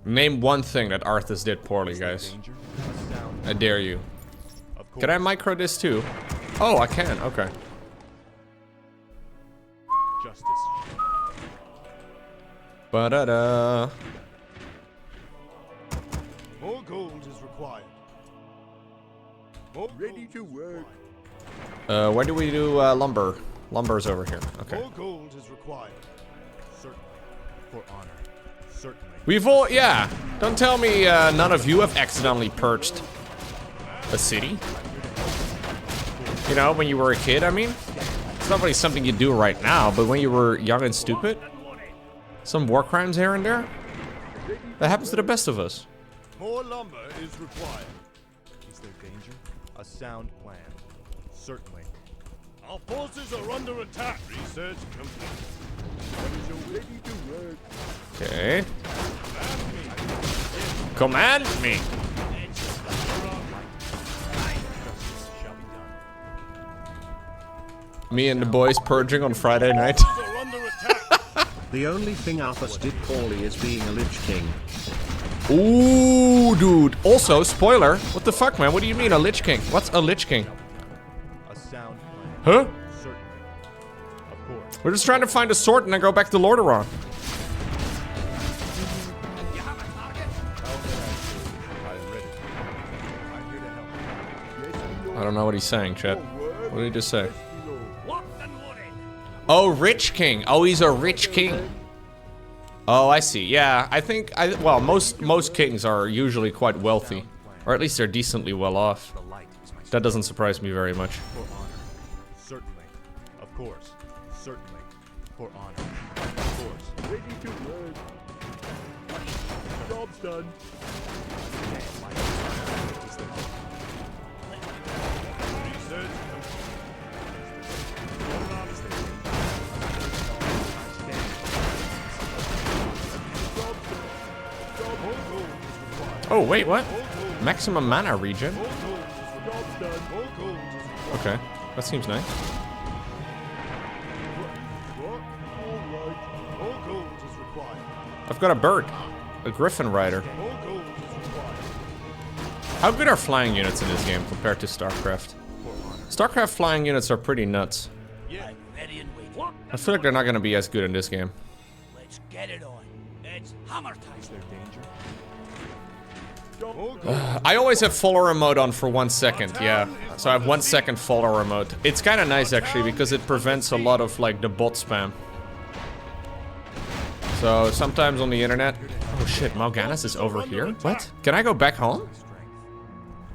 Name one thing that Arthas did poorly, guys. I dare you. Can I micro this too? Oh, I can. Okay. Justice. Ba-da-da. More gold is required. More ready to work. Where do we do lumber? Lumber's over here. Okay. More gold is required. Certainly. For honor. Certainly. We've all, yeah. Don't tell me none of you have accidentally purged a city. You know, when you were a kid, I mean. It's not really something you do right now, but when you were young and stupid, some war crimes here and there, that happens to the best of us. More lumber is required. Is there danger? A sound plan. Certainly. Our forces are under attack. Research complete. Ready to work. Okay. Command me. Me and the boys purging on Friday night. The only thing Arthas did poorly is being a Lich King. Ooh, dude. Also, spoiler. What the fuck, man? What do you mean a Lich King? What's a Lich King? A sound plan. Huh? Certainly. Of course. We're just trying to find a sword and then go back to Lordaeron. I don't know what he's saying, chat. What did he just say? Oh, Rich King. Oh, he's a rich king. Oh, I see. Yeah, I think, well, most kings are usually quite wealthy. Or at least they're decently well off. That doesn't surprise me very much. For honor. Certainly. Of course. Certainly. For honor. Of course. Ready to work. Job's done. Oh, wait, what? Maximum mana regen? Okay, that seems nice. I've got a bird. A Griffin rider. How good are flying units in this game compared to StarCraft? StarCraft flying units are pretty nuts. I feel like they're not gonna be as good in this game. Let's get it on. It's hammer time. Is there danger? I always have follower mode on for 1 second, yeah. So I have 1 second follower mode. It's kind of nice actually because it prevents a lot of like the bot spam. So sometimes on the internet... Oh shit, Mal'Ganis is over here? What? Can I go back home?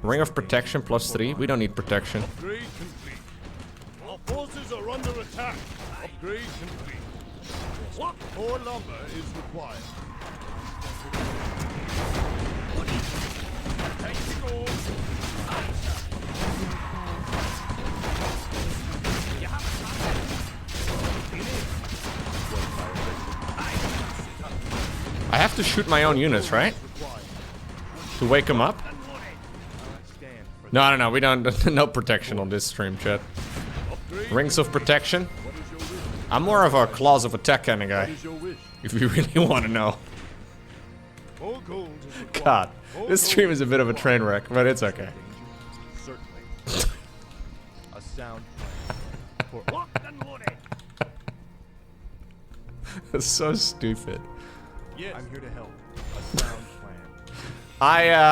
Ring of Protection +3? We don't need protection. Upgrade complete. Our forces are under attack. Upgrade complete. More lumber is required. I have to shoot my own units, right? To wake them up? No, we don't. No protection on this stream, chat. Rings of protection? I'm more of a claws of attack kind of guy. If you really want to know. God, this stream is a bit of a train wreck, but it's okay. Certainly. A sound for It's so stupid. yes. I'm here to help. A sound plan.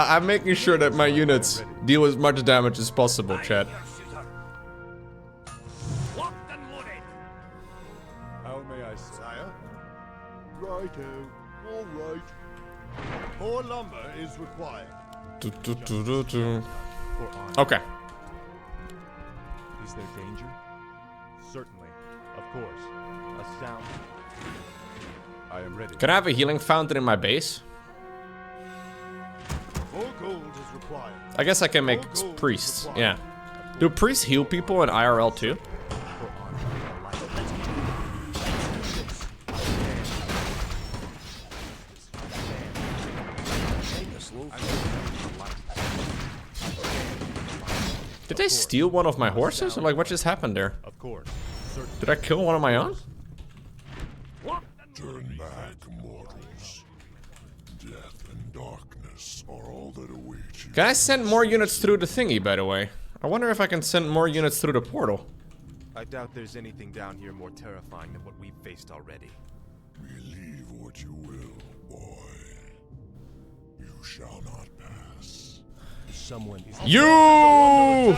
I'm making sure that my units deal as much damage as possible, chat. How may I, sire? Righto. All right. More lumber is required. For honor. Okay. Is there danger? Certainly. Of course. A sound. I am ready. Can I have a healing fountain in my base? More gold is required. I guess I can make priests. Yeah. Do priests heal people in IRL too? For honor. Did they steal one of my horses? Or like, what just happened there? Of course. Did I kill one of my own? Turn back, mortals. Death Can I send more units through the thingy, by the way? I wonder if I can send more units through the portal. I doubt there's anything down here more terrifying than what we've faced already. Believe what you will, boy. You shall not pass. Someone is... You!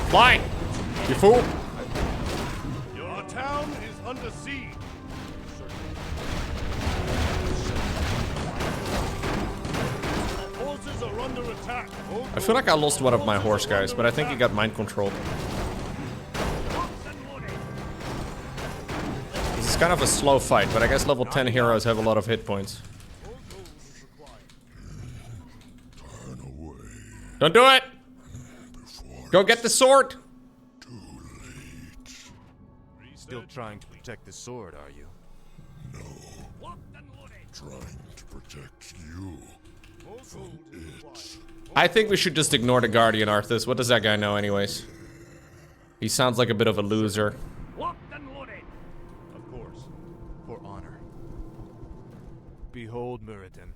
Fly! You fool! Your town is under siege. Forces are under attack. I feel like I lost one of my horse guys, but I think he got mind controlled. This is kind of a slow fight, but I guess level 10 heroes have a lot of hit points. Turn away. Don't do it! Go get the sword! Too late. Still trying to protect the sword, are you? No. Trying to protect you from it. I think we should just ignore the Guardian, Arthas. What does that guy know anyways? He sounds like a bit of a loser. Of course. For honor. Behold, Muradin,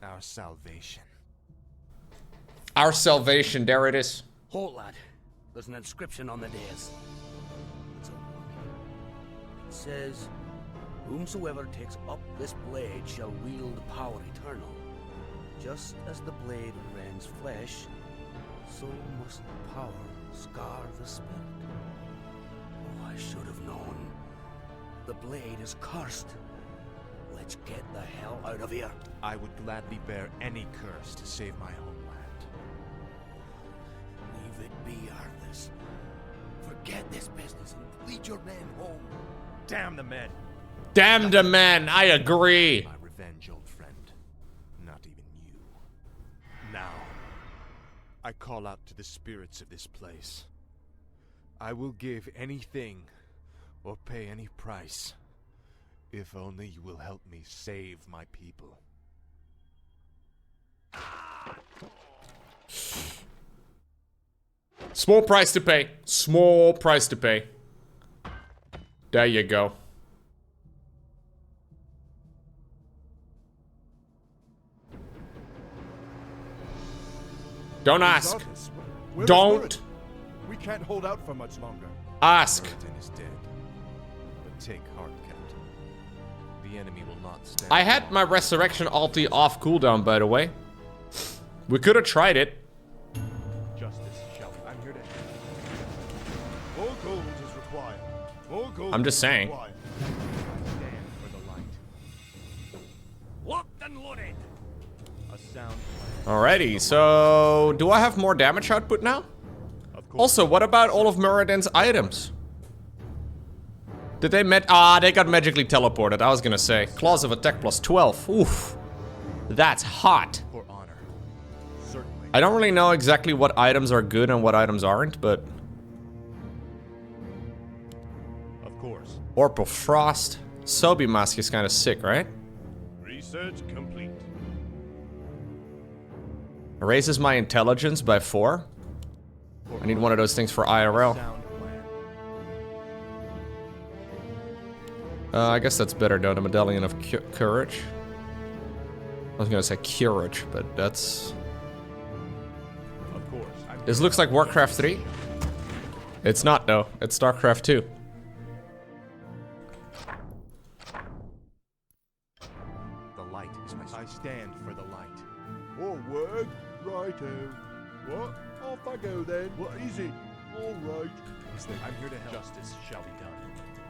our salvation. Our salvation, there it is. Halt, lad. There's an inscription on the dais. It's a... It says, whomsoever takes up this blade shall wield power eternal. Just as the blade rends flesh, so must power scar the spirit. Oh, I should have known. The blade is cursed. Let's get the hell out of here. I would gladly bear any curse to save my homeland. Leave it be, Arthas. Forget this business and lead your men home. Damn the men! Damn the man, I agree. My revenge, old friend. Not even you. Now, I call out to the spirits of this place. I will give anything or pay any price if only you will help me save my people. Small price to pay. Small price to pay. There you go. Don't ask. Where is Don't Muradin? We can't hold out for much longer. ask. Muradin is dead. But take heart, Captain. The enemy will not stand. I had my resurrection ulti off cooldown, by the way. We could have tried it. Justice shall. I'm here to help. More gold is required. More gold. I'm just is saying. required. Stand for the light. Locked and loaded. A sound plan. Alrighty, so do I have more damage output now? Of course. Also, what about all of Muradin's items? Did they they got magically teleported, I was gonna say. Claws of attack plus 12. Oof. That's hot. For honor. Certainly. I don't really know exactly what items are good and what items aren't, but... Of course. Orb of Frost. Sobi Mask is kind of sick, right? Research complete. Raises my intelligence by 4. I need one of those things for IRL. Sound plan. I guess that's better though, the Medallion of Courage. I was gonna say Courage, but that's... Of course. This looks like Warcraft 3. It's not though, it's StarCraft 2. The light is my. I stand for the light. Forward. Righto. What? Off I go then. What is it? All right. I'm here to help. Justice shall be done.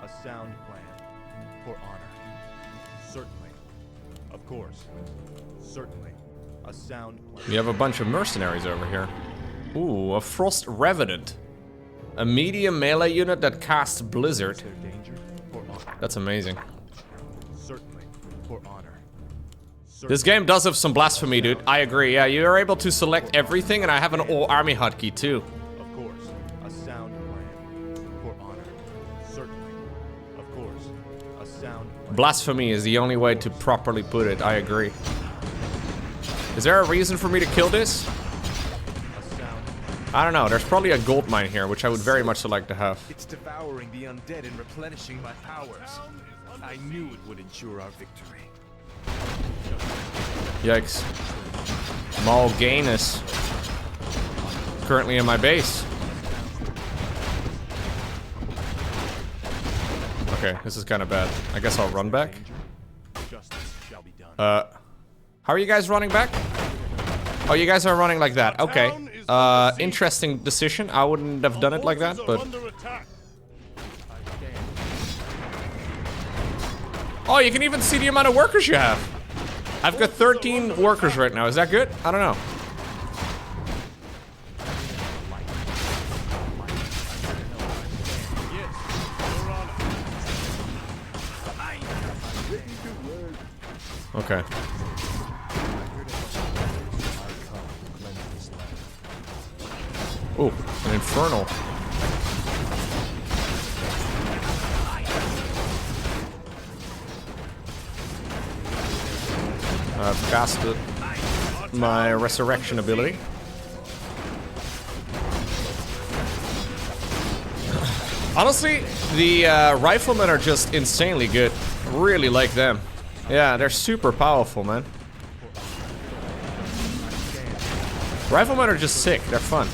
A sound plan. For honor. Certainly. Of course. Certainly. A sound plan. We have a bunch of mercenaries over here. Ooh, a Frost Revenant. A medium melee unit that casts Blizzard. Is there danger? For honor. That's amazing. Certainly. For honor. This game does have some blasphemy, dude. I agree. Yeah, you're able to select everything, and I have an all army hotkey too. Of course. A sound plan. For honor. Certainly. Of Of course, a sound plan. Blasphemy is the only way to properly put it, I agree. Is there a reason for me to kill this? A sound. I don't know, there's probably a gold mine here, which I would very much like to have. It's devouring the undead and replenishing my powers. I knew it would ensure our victory. Yikes. Mal'Ganis. Currently in my base. Okay, this is kind of bad. I guess I'll run back. Justice shall be done. How are you guys running back? Oh, you guys are running like that. Okay. Interesting decision. I wouldn't have done it like that, but... Oh, you can even see the amount of workers you have. I've got 13 workers right now. Is that good? I don't know. Okay. Oh, an infernal. I've casted my resurrection ability. Honestly, the riflemen are just insanely good. Really like them. Yeah, they're super powerful, man. Riflemen are just sick. They're fun.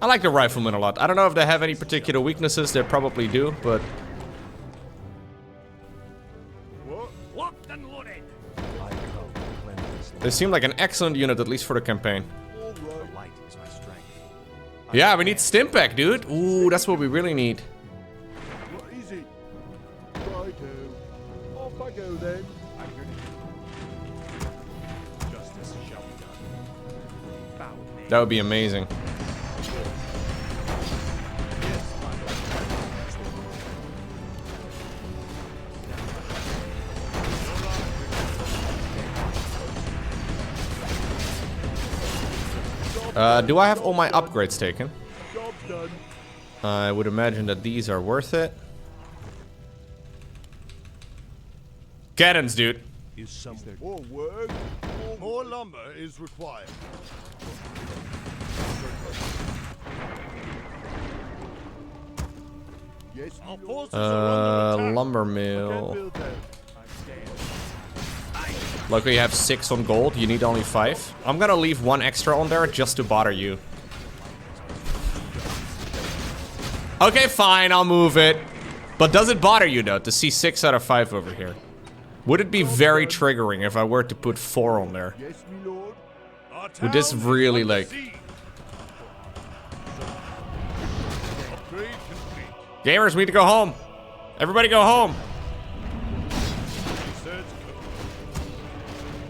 I like the riflemen a lot. I don't know if they have any particular weaknesses. They probably do, but... They seem like an excellent unit, at least for the campaign. Yeah, we need Stimpack, dude. Ooh, that's what we really need. What is it? Righto. Off I go then. Justice shall be done. That would be amazing. Do I have all my upgrades taken? Job's done. I would imagine that these are worth it. Cannons, dude. Is some more work? More lumber is required. Yes, our forces are under attack. Lumber Can't mill. build that. Luckily you have 6 on gold, you need only 5. I'm gonna leave 1 extra on there just to bother you. Okay, fine, I'll move it. But does it bother you though, to see 6 out of 5 over here? Would it be very triggering if I were to put 4 on there? Yes, my lord. Our Would this town is really, under like... siege. Upgrade complete. Gamers, we need to go home. Everybody go home. Research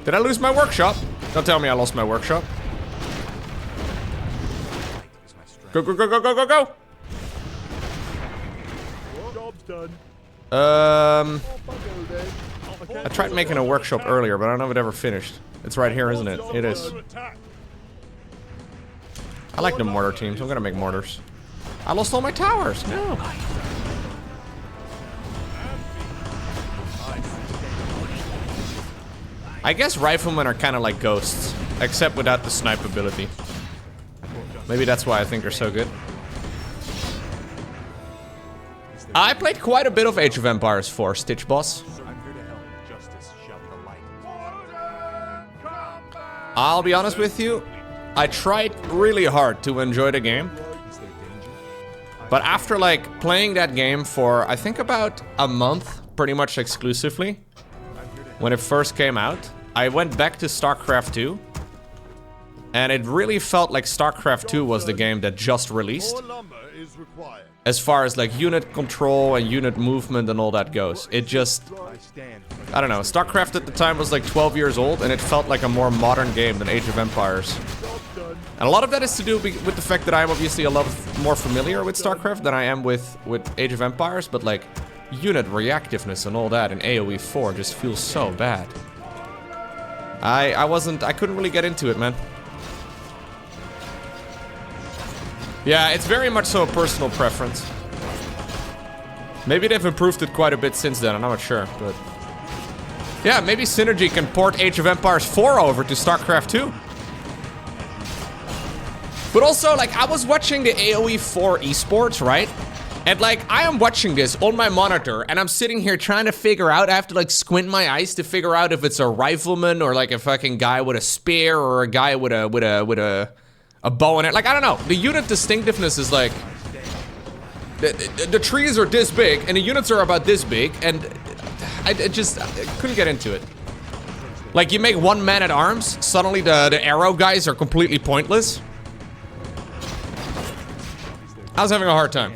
Did I lose my workshop? Don't tell me I lost my workshop. Go, go, go, go, go, go, go! Job's done. Off I go then. I tried making a workshop earlier, but I don't know if it ever finished. It's right here, isn't it? It is. I like the mortar teams. I'm gonna make mortars. I lost all my towers. No. I guess riflemen are kind of like ghosts, except without the snipe ability. Maybe that's why I think they're so good. I played quite a bit of Age of Empires 4, Stitch Boss. I'm here to help. Justice shall be the light. I'll be honest with you, I tried really hard to enjoy the game. Is there danger? But after like playing that game for I think about a month, pretty much exclusively, when it first came out, I went back to StarCraft II. And it really felt like StarCraft II was the game that just released. More lumber is required. As far as like unit control and unit movement and all that goes. It just, I stand. I don't know, StarCraft at the time was like 12 years old and it felt like a more modern game than Age of Empires. Job's done. And a lot of that is to do with the fact that I'm obviously a lot more familiar with StarCraft than I am with Age of Empires, but like unit reactiveness and all that in AoE 4 just feels so bad. I couldn't really get into it, man. Yeah, it's very much so a personal preference. Maybe they've improved it quite a bit since then, I'm not sure, but... Yeah, maybe Synergy can port Age of Empires 4 over to StarCraft 2. But also, like, I was watching the AoE 4 esports, right? And, like, I am watching this on my monitor, and I'm sitting here trying to figure out, I have to, like, squint my eyes to figure out if it's a rifleman or, like, a fucking guy with a spear or a guy with a bow and it. Like, I don't know. The unit distinctiveness is, like... The trees are this big, and the units are about this big, and I couldn't get into it. Like, you make one man at arms, suddenly the arrow guys are completely pointless. I was having a hard time.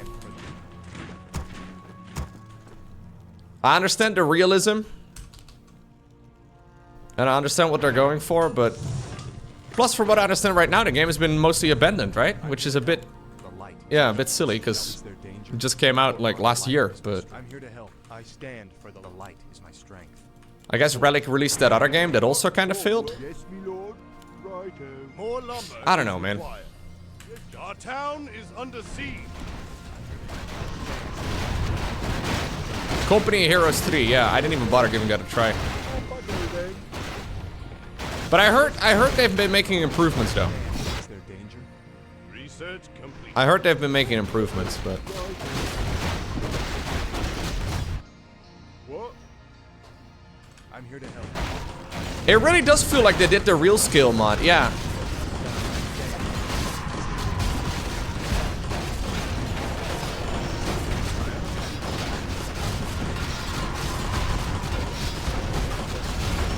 I understand the realism. And I understand what they're going for, but... Plus, from what I understand right now, the game has been mostly abandoned, right? Which is a bit... Yeah, a bit silly, because it just came out, like, last year, but... I'm here to help. I stand for the light is my strength. I guess Relic released that other game that also kind of failed. Yes, me lord. Righto. More lumber. I don't know, man. Our town is under siege. Company of Heroes 3, yeah, I didn't even bother giving that a try. But I heard they've been making improvements, though. Is there danger? Research complete. I heard they've been making improvements, but... What? I'm here to help. It really does feel like they did the real skill mod, yeah.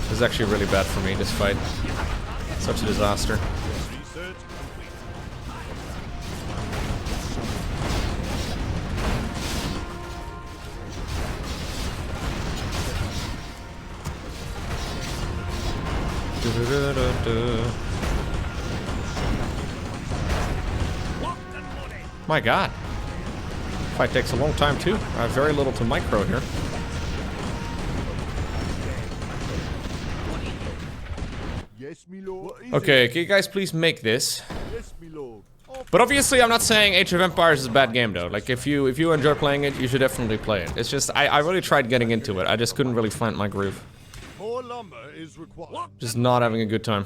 This is actually really bad for me, this fight. Such a disaster. Research complete. My god. Fight takes a long time too. I have very little to micro here. Yes, me lord. Okay, can you guys please make this? Yes, me lord. But obviously I'm not saying Age of Empires is a bad game though. Like if you enjoy playing it, you should definitely play it. It's just I really tried getting into it. I just couldn't really find my groove. More lumber is required. Just not having a good time.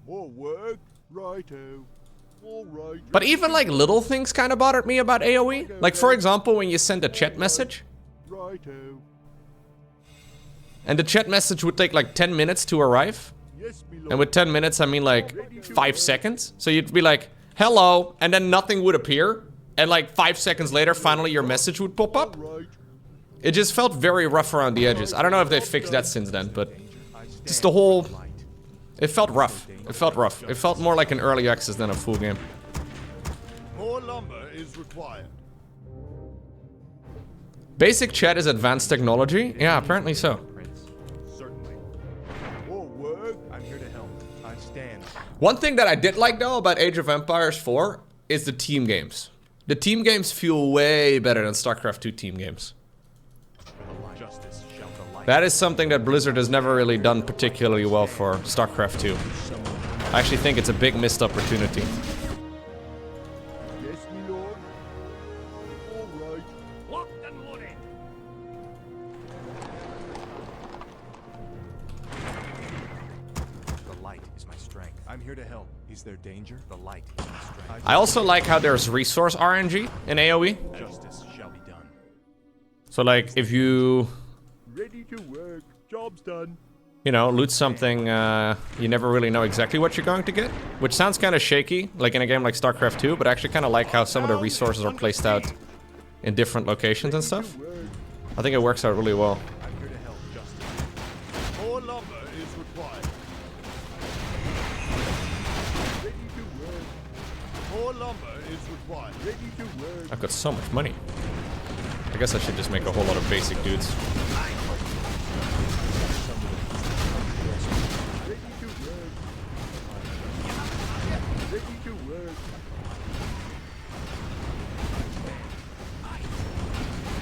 More work. Righto. All right. But even like little things kind of bothered me about AoE. Like for example, when you send a chat message Righto. and the chat message would take like 10 minutes to arrive. Yes, me lord. And with 10 minutes, I mean like 5 seconds. So you'd be like, hello, and then nothing would appear. And like 5 seconds later, finally your message would pop up. Right. It just felt very rough around the edges. I don't know if they fixed that since then, but just the whole... It felt rough. It felt rough. It felt more like an early access than a full game. More lumber is required. Basic chat is advanced technology? Yeah, apparently so. Certainly. More work. I'm here to help. I stand. One thing that I did like though about Age of Empires 4 is the team games. The team games feel way better than StarCraft 2 team games. Justice shall the light. That is something that Blizzard has never really done particularly well for StarCraft 2. I actually think it's a big missed opportunity. Yes, me lord. All right. Locked and loaded. The light is my strength. I'm here to help. Is there danger? The light is my strength. I also like how there's resource RNG in AoE. Justice shall be done. So like if you, Ready to work. Job's done. you know, loot something, you never really know exactly what you're going to get. Which sounds kind of shaky, like in a game like StarCraft 2, but I actually kind of like how some of the resources are placed out in different locations and stuff. I think it works out really well. I'm here to help. Justice. More lumber is required. Ready to work. More lumber is required. Ready to work. I've got so much money. I guess I should just make a whole lot of basic dudes. Ready to work. Ready to work.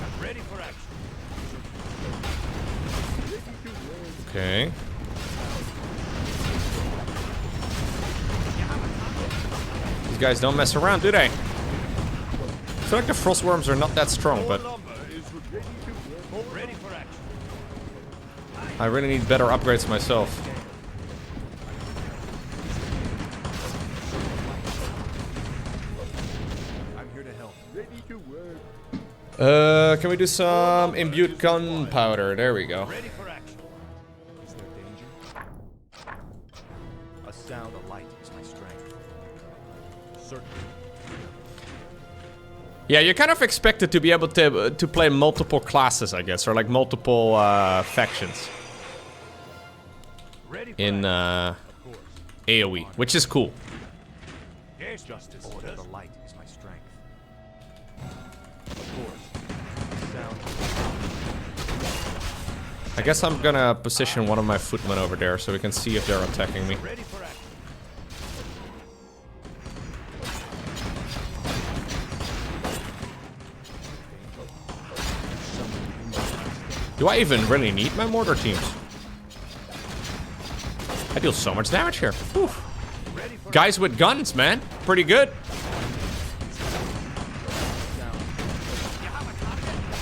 I'm ready for action. Ready to work. Okay. These guys don't mess around, do they? feel like the frostworms are not that strong, but Ready for action. I really need better upgrades myself. I'm here to help. Ready to work. Can we do some imbued gunpowder? There we go. Ready for action. Is there danger? A sound of light is my strength. Certainly. Yeah, you're kind of expected to be able to play multiple classes, I guess, or like multiple factions Ready for in action. Of course. AoE, which is cool. Yes, Justice. Order the light is my strength. Of course. Sound. I guess I'm gonna position one of my footmen over there so we can see if they're attacking me. Ready for action. Do I even really need my mortar teams? I deal so much damage here. Whew. Guys with guns, man. Pretty good.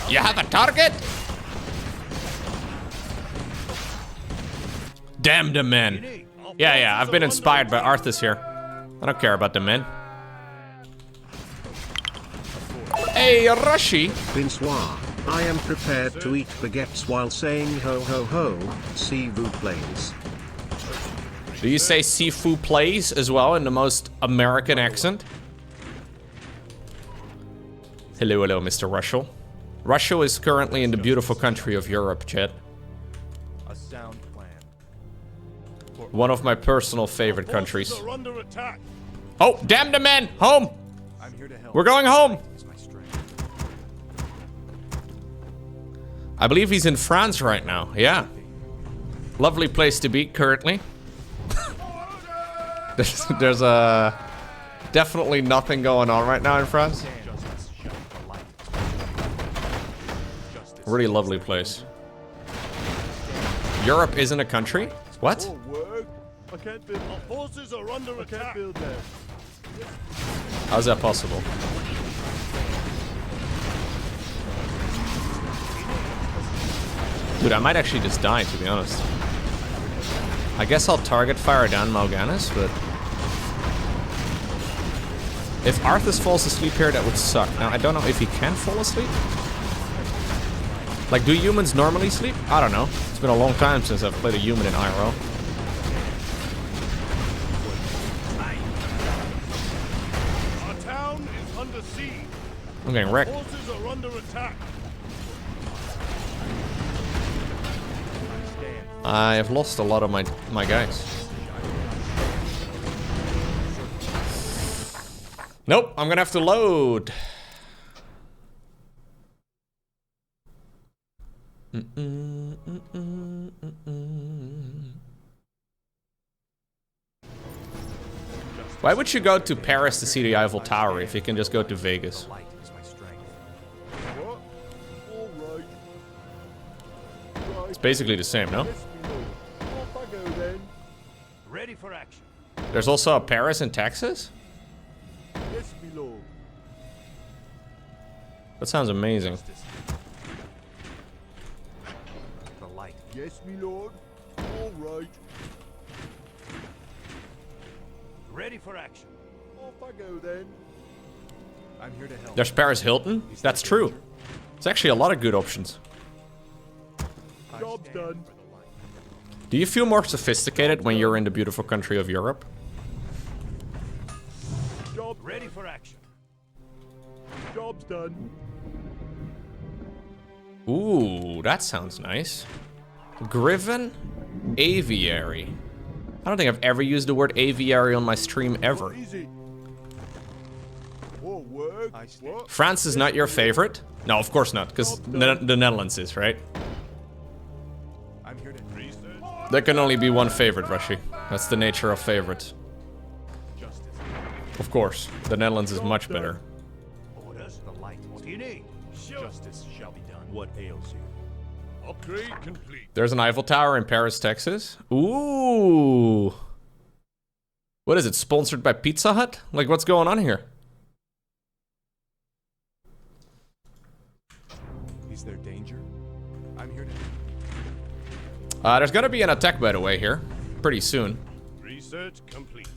You have a target? Damn the men. Yeah, I've been inspired by Arthas here. I don't care about the men. Hey, Rashi. Bonsoir. I am prepared to eat baguettes while saying ho ho ho, see vous plays. Do you say Sifu plays as well in the most American accent? Hello, hello, Mr. Russell. Russia is currently in the beautiful country of Europe, Chet. A sound plan. One of my personal favorite countries. Forces are under attack. Oh, damn the men! Home! I'm here to help. We're going home! Is my strength. I believe he's in France right now, yeah. Lovely place to be currently. there's definitely nothing going on right now in France. Justice shall the light. Justice. Really lovely place. Europe isn't a country? What? Forward. I can't build. Our forces are under attack. Can't build there. How's that possible? Dude, I might actually just die, to be honest. I guess I'll target fire down Mal'Ganis, but... If Arthas falls asleep here, that would suck. Now, I don't know if he can fall asleep. Like, do humans normally sleep? I don't know. It's been a long time since I've played a human in IRL. Our town is under siege. I'm getting wrecked. Forces are under attack. I have lost a lot of my guys. Nope, I'm gonna have to load. Why would you go to Paris to see the Eiffel Tower if you can just go to Vegas? Light is my strength. What? All right. It's basically the same, no? Yes, my lord. Off I go then. Ready for action. There's also a Paris in Texas? Yes, my lord. That sounds amazing. The light. Yes, my lord. All right. Ready for action. Off I go then. I'm here to help. There's Paris Hilton? That's true. It's actually a lot of good options. Job's done. Do you feel more sophisticated when you're in the beautiful country of Europe? Job ready for action. Job's done. Ooh, that sounds nice. Griffin? Aviary. I don't think I've ever used the word aviary on my stream ever. Easy. More work. What? France is not your favorite? No, of course not, because the Netherlands is, right? I'm here to Research. There can only be one favorite, Rashi. That's the nature of favorites. justice. Of course, the Netherlands is much better. Orders the light. What do you need? Sure. Justice shall be done. What ails you? Upgrade complete. There's an Eiffel Tower in Paris, Texas. Ooh. What is it, sponsored by Pizza Hut? Like, what's going on here? Is there danger? I'm here to... There's gonna be an attack, by the way, here. Pretty soon. Research complete.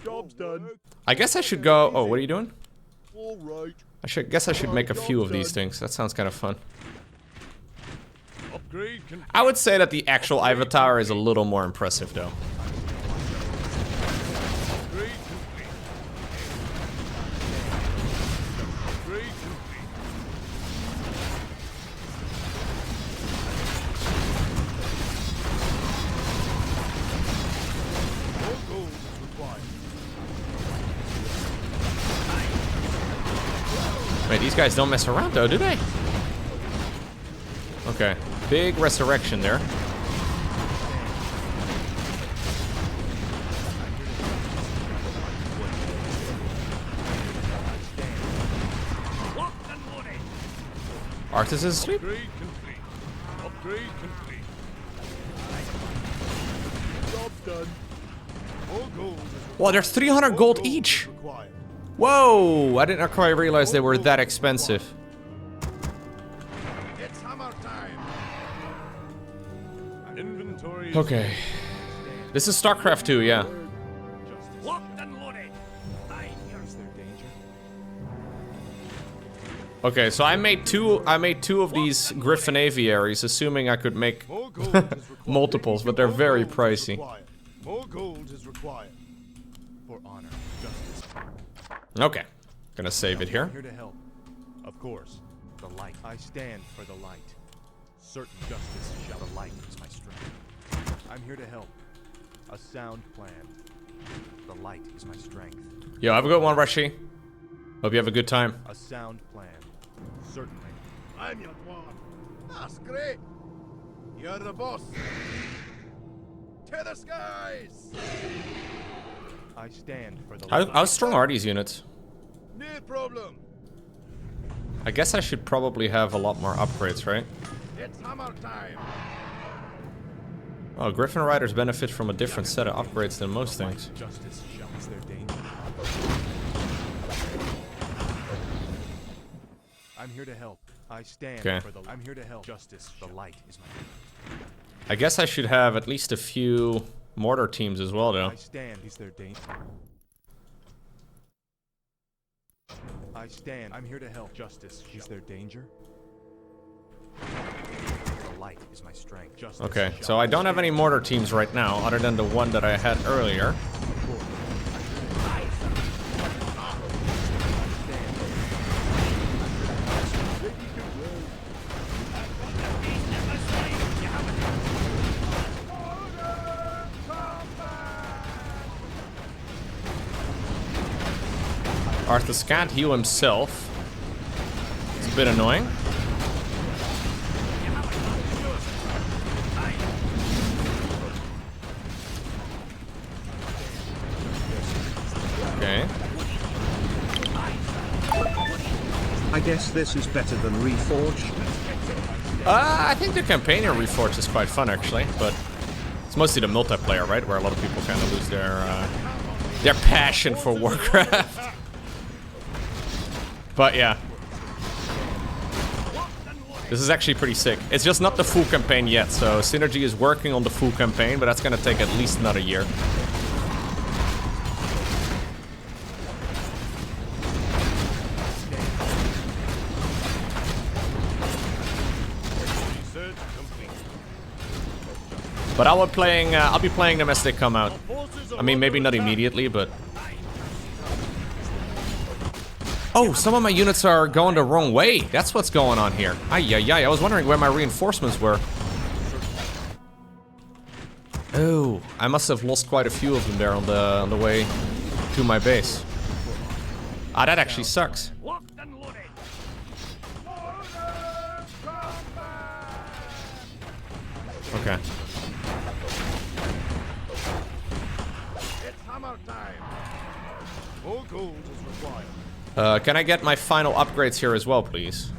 Job's done. I guess I should go... Oh, what are you doing? All right. Guess I should make a few of these things. That sounds kind of fun. Upgrade complete. I would say that the actual Iva Tower is a little more impressive, though. Upgrade complete. Upgrade complete. More gold is required. Wait, these guys don't mess around, though, do they? Okay. Big resurrection there. Arthas is asleep? Upgrade complete. Upgrade complete. Job's done. More gold is required. Well, there's 300 gold each. Required. Whoa! I didn't quite realize they were that expensive. It's hammer time. Inventory is Okay. This is StarCraft II, yeah. Locked and loaded. Is there danger? Okay, so I made two of these Griffin aviaries, assuming I could make more gold is required. multiples, but they're very More gold is pricey. required. More gold is required. For honor, justice. Okay. Gonna save it here. I'm here to help. Of course. The light. I stand for the light. Certain justice shall. The light is my strength. I'm here to help. A sound plan. The light is my strength. Yo, have a good one, Rashi. Hope you have a good time. A sound plan. Certainly. I'm your dwarf. That's great. You're the boss. To the skies. I stand for the How light. strong are these units? No problem. I guess I should probably have a lot more upgrades, right? It's hammer time. Oh, Griffin Riders benefit from a different set of upgrades than most things. Justice shall. Is there danger? I'm here to help. I stand Okay. for the light. I'm here to help. Justice. The light is my. I guess I should have at least a few mortar teams as well, though. I stand. Is there danger? I stand. I'm here to help. Justice. Is there danger? The light is my strength. Justice. Okay, shall. so I don't have any mortar teams right now, other than the one that I had earlier. Arthas can't heal himself. It's a bit annoying. Okay. I guess this is better than Reforged. I think the campaign in Reforged is quite fun, actually, but it's mostly the multiplayer, right? Where a lot of people kind of lose their passion for Warcraft. But yeah. This is actually pretty sick. It's just not the full campaign yet, so Synergy is working on the full campaign, but that's gonna take at least another year. Research complete. But I'll be playing them as they come out. Forces are I mean, maybe under not attack. immediately, but... Oh, some of my units are going the wrong way. That's what's going on here. Ay. I was wondering where my reinforcements were. Oh, I must have lost quite a few of them there on the way to my base. Ah, that actually sucks. Locked and loaded. Okay. It's hammer time. More gold is required. Can I get my final upgrades here as well, please?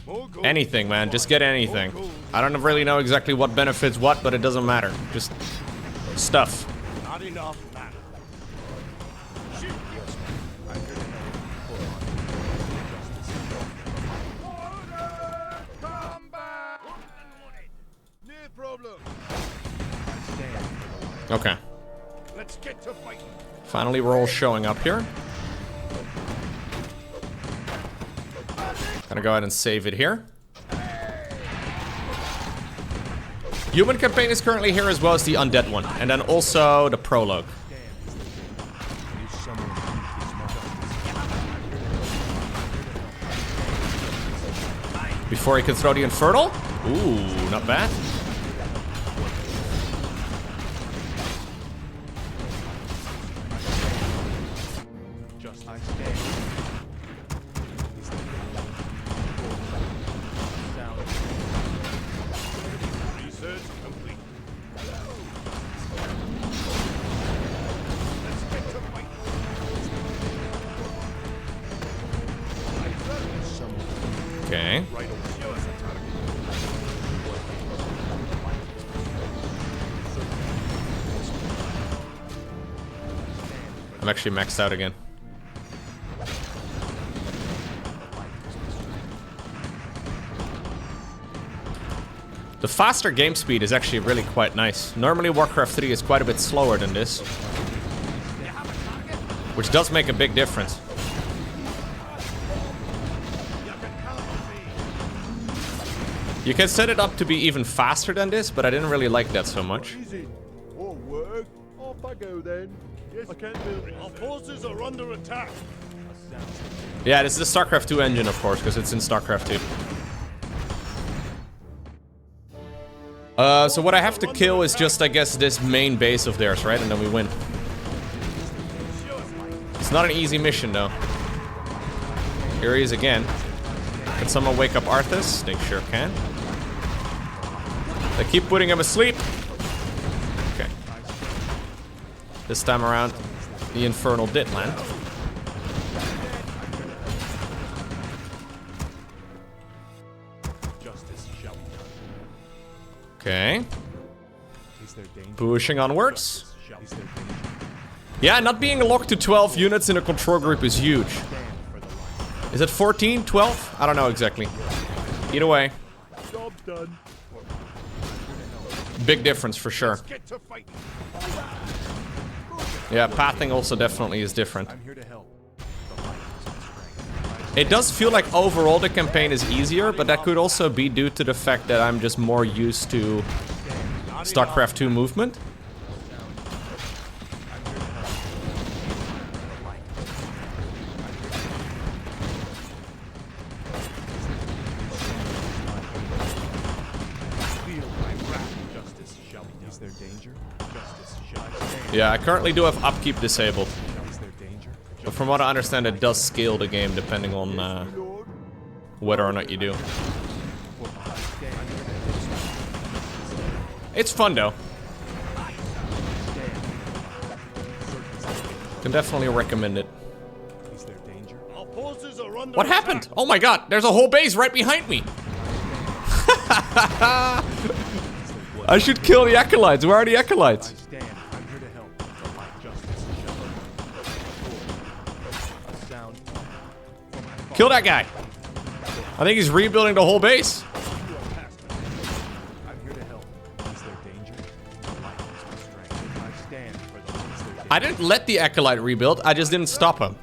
More gold Anything, is man. Just get required. anything. More gold is I don't really know exactly what benefits what, but it doesn't matter. Just stuff. not enough mana. Shoot. Okay. Let's get to fighting. Finally, we're all showing up here. Gonna go ahead and save it here. Human campaign is currently here as well as the undead one. And then also the prologue. Before he can throw the infernal? Ooh, not bad. Research complete. Okay. I'm actually maxed out again. The faster game speed is actually really quite nice. Normally Warcraft 3 is quite a bit slower than this, which does make a big difference. You can set it up to be even faster than this, but I didn't really like that so much. Easy. All work. Off I go then. Yes, I can't build. Our forces are under attack. Yeah, this is the StarCraft 2 engine, of course, because it's in StarCraft 2. So what I have to kill is just, I guess, this main base of theirs, right? And then we win. It's not an easy mission, though. Here he is again. Can someone wake up Arthas? They sure can. They keep putting him asleep. Okay. This time around, the infernal did land. Okay. Pushing onwards. Yeah, not being locked to 12 units in a control group is huge. Is it 14? 12? I don't know exactly. Either way. Job done. Big difference for sure. Get to fighting. Yeah, pathing also definitely is different. I'm here to help. It does feel like overall the campaign is easier, but that could also be due to the fact that I'm just more used to StarCraft 2 movement. Yeah, I currently do have Upkeep disabled. But from what I understand, it does scale the game depending on whether or not you do. It's fun though. Can definitely recommend it. Our forces are under What happened? Oh my god, there's a whole base right behind me. I should kill the Acolytes. Where are the Acolytes? Kill that guy. I think he's rebuilding the whole base. I didn't let the Acolyte rebuild, I just didn't stop him.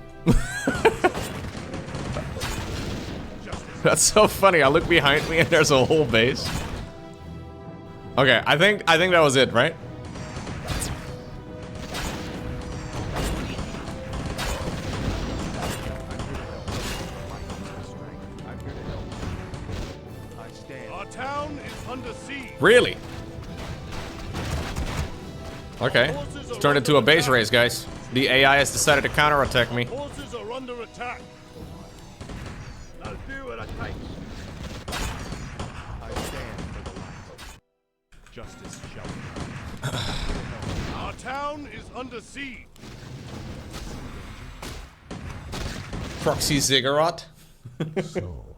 That's so funny. I look behind me and there's a whole base. Okay, I think that was it, right? Our town is under siege. Really? Okay. It's turned into a base race, guys. The AI has decided to counterattack me. Forces are under attack. I'll do what I take. I stand for the light. Justice shall be. Our town is under siege. Proxy Ziggurat. So,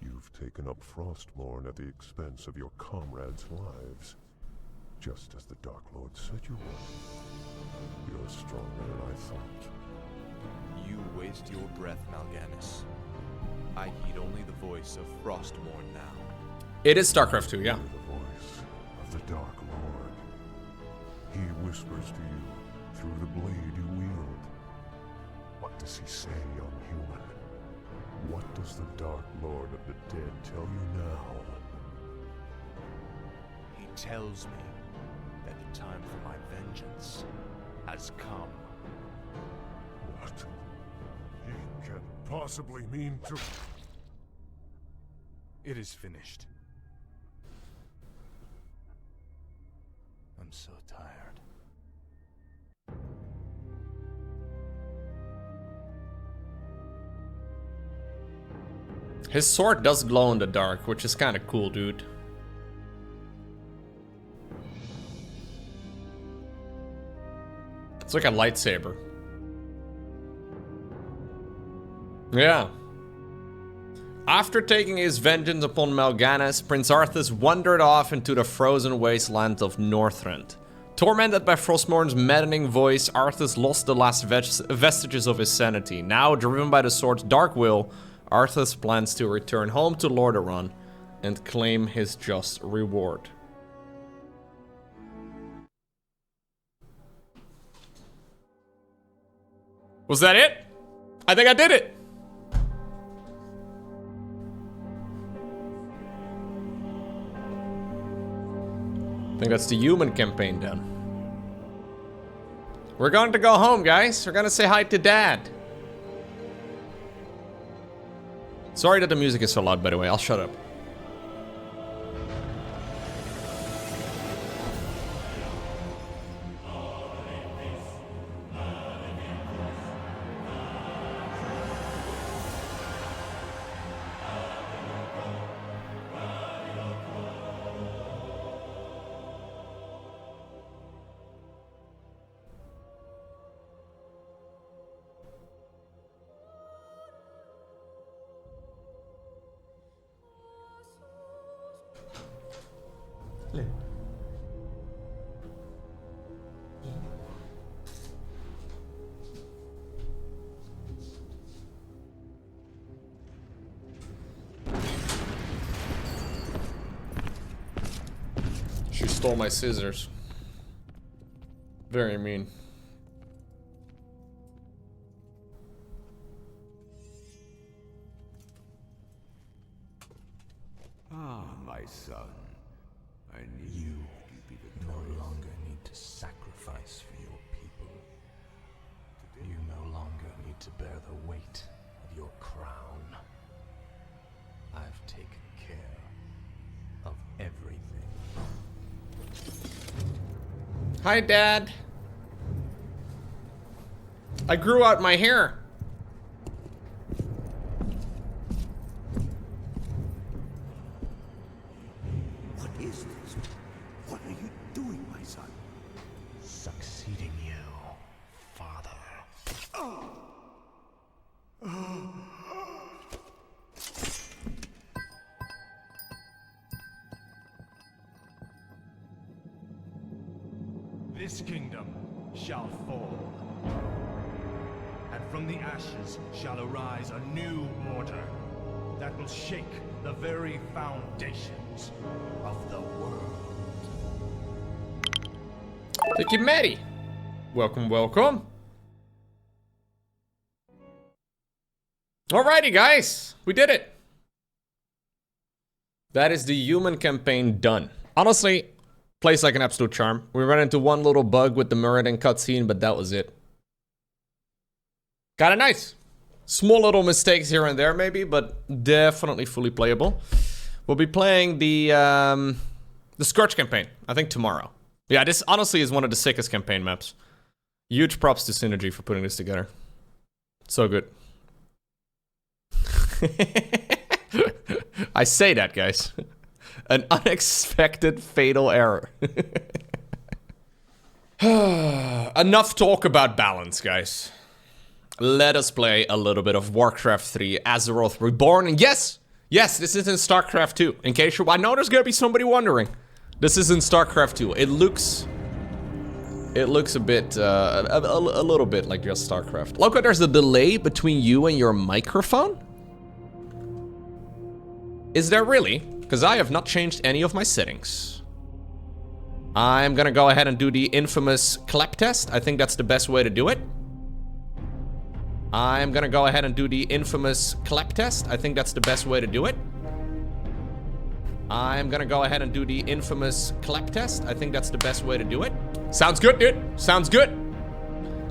you've taken up Frostmourne at the expense of your comrades' lives. Just as the Dark Lord said you would. You're stronger than I thought. You waste your breath, Mal'Ganis. I heed only the voice of Frostmourne now. It is StarCraft 2, yeah. Hear the voice of the Dark Lord. He whispers to you through the blade you wield. What does he say, young human? What does the Dark Lord of the Dead tell you now? He tells me that the time for my vengeance has come. What? He can't possibly mean to... It is finished. I'm so tired. His sword does glow in the dark, which is kind of cool, dude. It's like a lightsaber. Yeah. After taking his vengeance upon Mal'Ganis, Prince Arthas wandered off into the frozen wasteland of Northrend. Tormented by Frostmourne's maddening voice, Arthas lost the last vestiges of his sanity. Now, driven by the sword's dark will, Arthas plans to return home to Lordaeron and claim his just reward. Was that it? I think I did it! I think that's the human campaign done. We're going to go home, guys. We're gonna say hi to Dad. Sorry that the music is so loud, by the way. I'll shut up. She stole my scissors. Very mean. Ah, my son. I knew you'd be victorious. No longer need to sacrifice for your people. You no longer need to bear the weight of your crown. I've taken care of everything. Hi, Dad. I grew out my hair. What is this? What are you doing, my son? Succeeding you, father. This kingdom shall fall, and from the ashes shall arise a new order that will shake the very foundations of the world. Thank you, Maddie. Welcome, welcome. Alrighty, guys. We did it. That is the human campaign done. Honestly, plays like an absolute charm. We ran into one little bug with the Muradin cutscene, but that was it. Kinda nice. Small little mistakes here and there, maybe, but definitely fully playable. We'll be playing the Scourge campaign, I think tomorrow. Yeah, this honestly is one of the sickest campaign maps. Huge props to Synergy for putting this together. So good. I say that, guys. An unexpected fatal error. Enough talk about balance, guys. Let us play a little bit of Warcraft 3 Azeroth Reborn. And yes, this is in StarCraft 2. In case I know there's gonna be somebody wondering. This is in StarCraft 2. It looks a bit, a little bit like just StarCraft. Lowko, there's a delay between you and your microphone? Is there really? Because I have not changed any of my settings. I'm gonna go ahead and do the infamous clap test. I think that's the best way to do it. I'm gonna go ahead and do the infamous clap test. I think that's the best way to do it. I'm gonna go ahead and do the infamous clap test. I think that's the best way to do it. Sounds good, dude. Sounds good.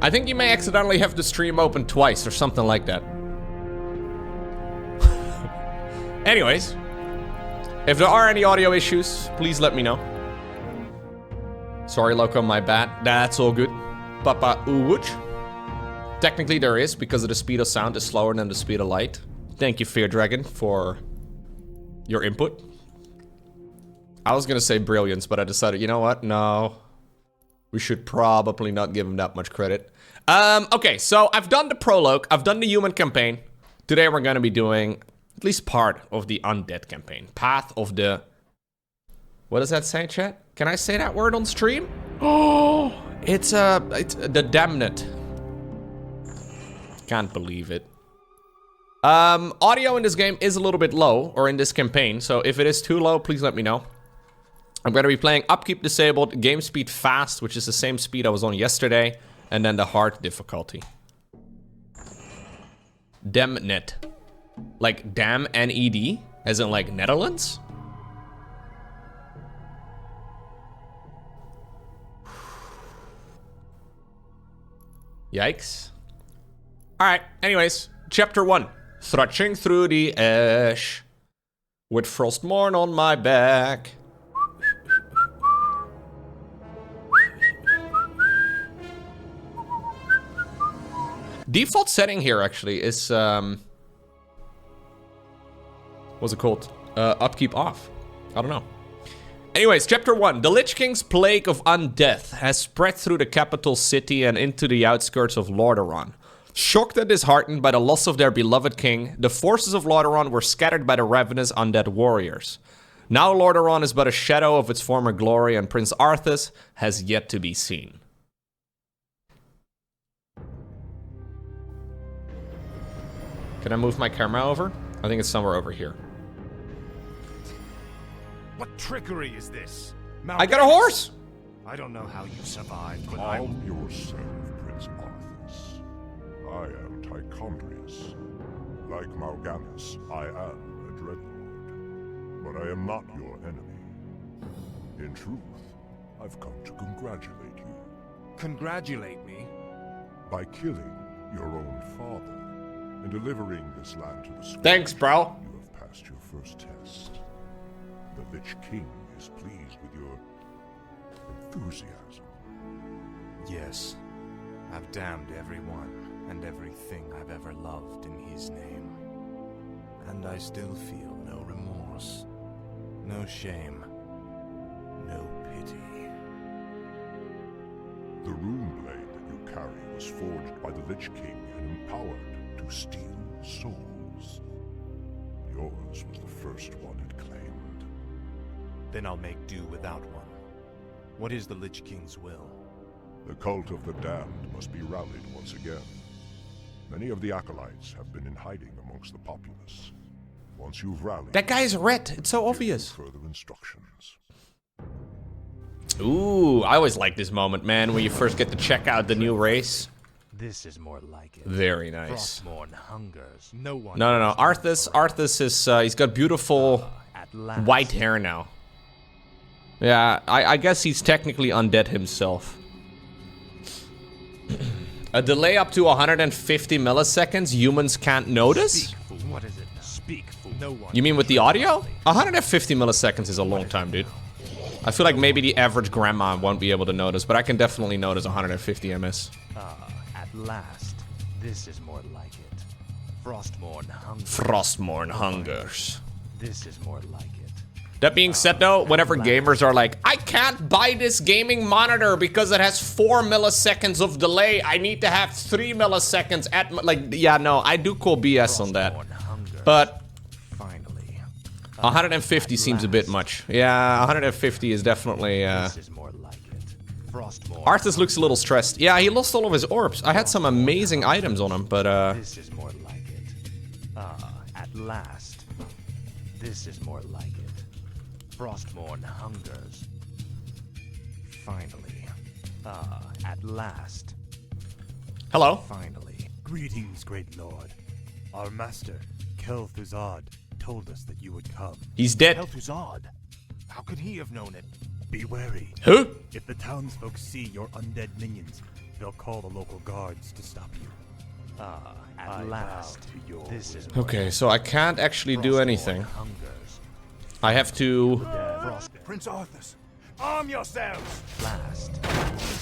I think you may accidentally have the stream open twice or something like that. Anyways, if there are any audio issues, please let me know. Sorry, Lowko, my bad. That's all good. Papa Uwuch. Technically there is, because of the speed of sound is slower than the speed of light. Thank you, Fear Dragon, for your input. I was gonna say brilliance, but I decided, you know what? No. We should probably not give him that much credit. Okay, so I've done the prologue. I've done the human campaign. Today we're gonna be doing at least part of the undead campaign. Path of the... What does that say, chat? Can I say that word on stream? Oh, it's the damned. Can't believe it. Audio in this game is a little bit low, or in this campaign, so if it is too low, please let me know. I'm gonna be playing Upkeep disabled, game speed fast, which is the same speed I was on yesterday, and then the hard difficulty. Damned. Like damn N-E-D, as in like Netherlands? Yikes. Alright, anyways, chapter 1. Thrutching through the ash. With Frostmourne on my back. Default setting here actually is what's it called? Upkeep off. I don't know. Anyways, chapter 1. The Lich King's plague of undeath has spread through the capital city and into the outskirts of Lordaeron. Shocked and disheartened by the loss of their beloved king, the forces of Lordaeron were scattered by the ravenous undead warriors. Now Lordaeron is but a shadow of its former glory, and Prince Arthas has yet to be seen. Can I move my camera over? I think it's somewhere over here. What trickery is this? I got a horse! I don't know how you survived, but Calm yourself, Prince Arthas. I am Tychondrius. Like Mal'Ganis, I am a Dreadlord. But I am not your enemy. In truth, I've come to congratulate you. Congratulate me? By killing your own father and delivering this land to the Scourge. Thanks, bro. You have passed your first test. The Lich King is pleased with your enthusiasm. Yes, I've damned everyone and everything I've ever loved in his name. And I still feel no remorse, no shame, no pity. The rune blade that you carry was forged by the Lich King and empowered to steal souls. Yours was the first one it claimed. Then I'll make do without one. What is the Lich King's will? The cult of the damned must be rallied once again. Many of the acolytes have been in hiding amongst the populace. Once you've rallied... That guy is red. It's so obvious. Further instructions. Ooh, I always like this moment, man, when you first get to check out the new race. This is more like it. Very nice. Frostmourne hungers. No one. No. Arthas is, he's got beautiful white hair now. Yeah, I guess he's technically undead himself. A delay up to 150 milliseconds humans can't notice? Speak, fool. What is it? Speak, fool. No one. You mean with the audio? 150 milliseconds is a long time, dude. I feel like maybe the average grandma won't be able to notice, but I can definitely notice 150 ms. At last, this is more like it. Frostmourne hungers. Frostmourne hungers. This is more like it. That being said though, whenever gamers are like, I can't buy this gaming monitor because it has 4 milliseconds of delay, I need to have 3 milliseconds at, like, yeah, no, I do call BS on that. But 150 seems a bit much. Yeah, 150 is definitely, Arthas looks a little stressed. Yeah, he lost all of his orbs. I had some amazing items on him, but This is more like it. At last. This is more like it. Frostmourne hungers. Finally. At last. Hello. Finally. Greetings, great lord. Our master, Kel'Thuzad, told us that you would come. He's dead. Kel'Thuzad? How could he have known it? Be wary. Who? If the townsfolk see your undead minions, they'll call the local guards to stop you. At last. This is Okay, so I can't actually do anything. I have to... Prince Arthas, arm yourselves! Last.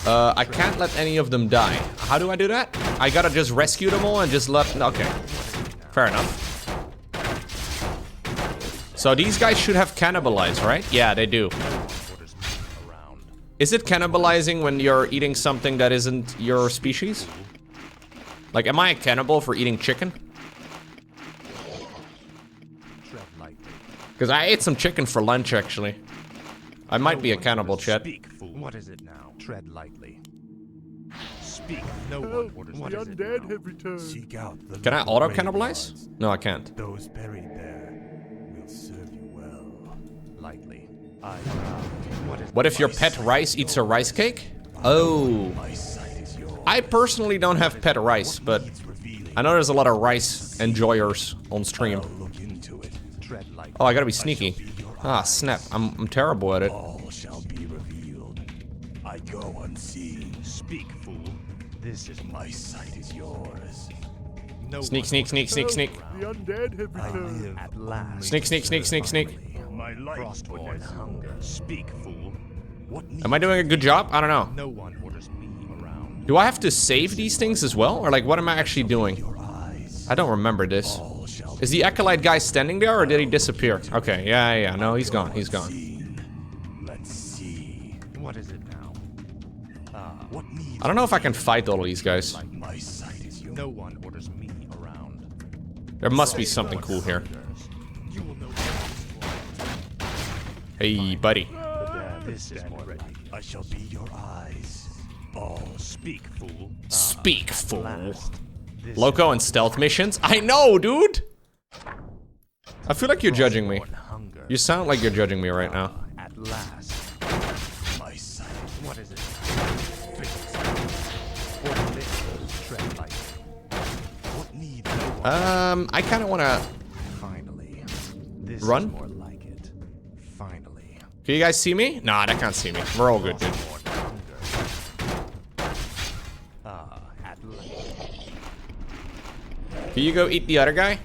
I can't let any of them die. How do I do that? I gotta just rescue them all and just let... Okay. Fair enough. So these guys should have cannibalized, right? Yeah, they do. Is it cannibalizing when you're eating something that isn't your species? Like, am I a cannibal for eating chicken? Because I ate some chicken for lunch, actually. I might be a cannibal, chat. Speak, fool. What is it now? Tread lightly. Speak. No one orders. What is it now? Have returned. Seek out the Can I local auto-cannibalize? graveyards. No, I can't. Those buried there will serve you well. Lightly. What if your pet rice eats a rice cake? Oh. My sight is yours. I personally don't have pet rice, but I know there's a lot of rice enjoyers on stream. Look into it. Tread lightly. Oh, I gotta be sneaky. Ah, snap. I'm terrible at it. All shall be revealed. I go unseen. Speak, fool. This is my sight is yours. No Sneak, one sneak, sneak, sneak, sneak. The undead have I returned. live at last. Sneak, sneak, sneak, sneak, sneak. My Frostmourne hunger. Speak, fool. What Am I doing a good job? I don't know. No one orders me around. Do I have to save these things as well? Or like, what am I actually doing? Your eyes. I don't remember this. All shall Is the Acolyte guy standing there or did he disappear? Okay, yeah, no, he's gone, he's gone. seen. Let's see. What is it now? What needs I don't know if I can fight all of these guys. my sight is yours. No one orders me around. There must be something cool here. You will know. Hey, buddy. This is more ready. I shall be your eyes. All speak, fool. Speak, fool. Last. Lowko and stealth missions? I know, dude! I feel like you're judging me. Hunger. You sound like you're judging me right now. At last. My sight. What is it? Tread light. What needs no one? I kind of want to... Finally. This Run? is more like it. Finally. Can you guys see me? Nah, they can't see me. We're all good, dude. At last. Can you go eat the other guy?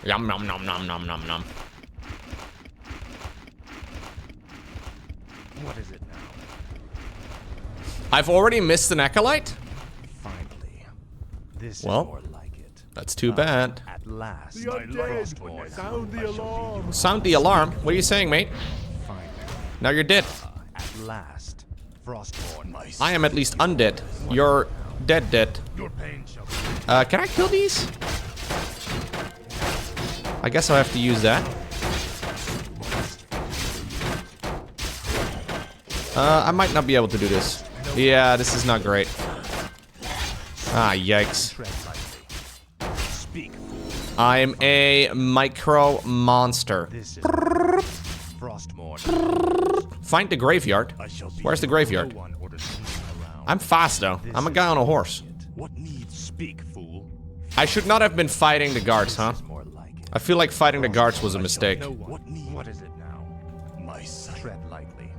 Yum, nom, nom, nom, nom, nom, nom. What is it now? I've already missed an Acolyte? Finally. This Well, is more like it. That's too bad. At last. The undead. Sound the alarm. Sound the alarm. What are you saying, mate? Finally. Now you're dead. At last. Frostmourne. My I am at least undead. You're dead. Your pain shall be. Can I kill these? I guess I'll have to use that. I might not be able to do this. Yeah, this is not great. Ah, yikes. Tread lightly. Speak, fool. I'm a micro monster. This is Frostmourne. Find the graveyard. I shall be. Where's the graveyard? No one orders me around. I'm fast though. I'm a guy on a horse. What needs speak, fool? I should not have been fighting the guards, huh? More like it. I feel like fighting the guards was a mistake. No one. What is it now? My sight. Tread lightly.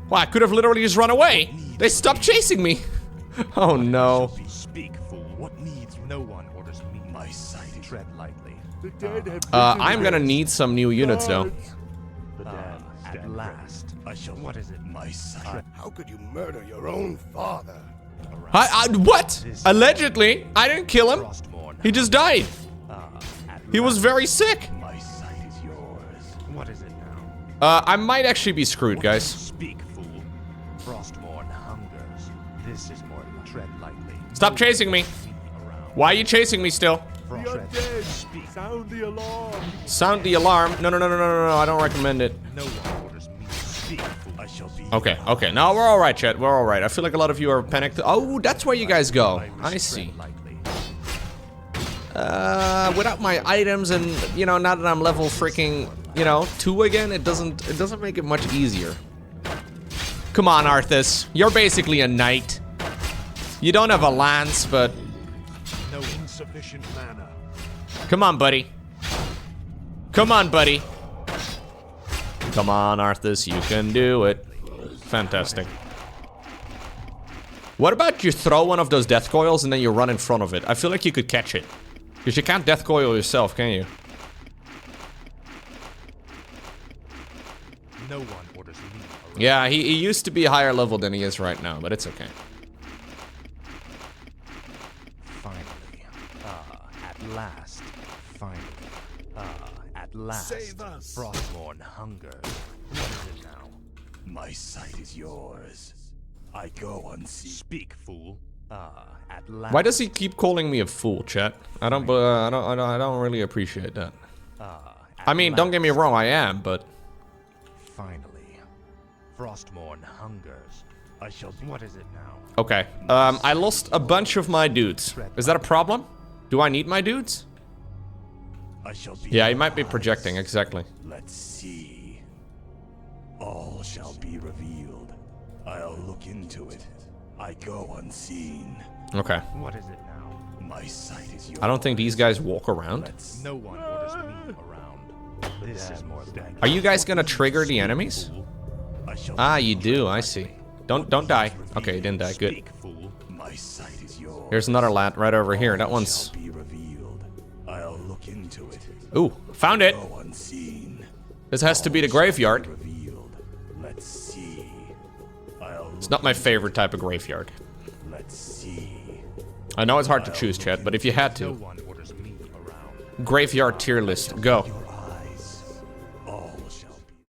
Well, I could have literally just run away. They stopped chasing me. Oh no. Speak, fool. What needs no one orders me. My sight. Tread lightly. The dead have I'm gonna need some new units though. The dead at last. I shall. What is it? My sight. How could you murder your own father? What? Allegedly, I didn't kill him. Frostmourne. He just died. At He was very sick. My sight is yours. What is it now? I might actually be screwed, guys. Speak, fool. Frostmourne hungers. This is more tread lightly. Stop chasing me. Around. Why are you chasing me still? The undead. Sound the alarm. Sound the alarm. No, I don't recommend it. No one orders me. Speak, fool. I shall be. Okay. No, we're all right, chat. We're all right. I feel like a lot of you are panicked. Oh, that's where you guys go. I see. Lightly. Without my items and, you know, now that I'm level freaking you know, 2 again, it doesn't make it much easier. Come on, Arthas. You're basically a knight. You don't have a lance, but... No insufficient mana. Come on, buddy. Come on, buddy. Come on, Arthas, you can do it. Fantastic. What about you throw one of those death coils and then you run in front of it? I feel like you could catch it. Because you can't death coil yourself, can you? No one orders me around. Yeah, he used to be a higher level than he is right now, but it's okay. Finally. At last. Finally. At last. Save us. Frostmourne hunger. What is it now? My sight is yours. I go unseen. Speak, fool. At last. Why does he keep calling me a fool, chat? I don't really appreciate that. I mean, don't get me wrong, I am, but... Finally. Frostmourne hungers. I shall... What is it now? Okay. I lost a bunch of my dudes. Is that a problem? Do I need my dudes? I shall be Yeah, he might be yours. projecting, exactly. Let's see. All shall be revealed. I'll look into it. I go unseen. Okay. What is it now? My sight is yours. I don't think these guys walk around. Let's No one orders me around. This is more like... Are you guys gonna trigger the enemies? I shall Ah, you do, I see. Don't die. Okay, you didn't die, good. Speak, fool. My sight is yours. Here's another lad right over here. That All one's... shall be revealed. I'll look into it. Ooh, found it! Go unseen. This has to be the graveyard. Revealed. Let's see. It's not my favorite type of graveyard. Let's see. I know it's hard to choose, chat, but if you had No to. one orders me around. Graveyard tier list, go.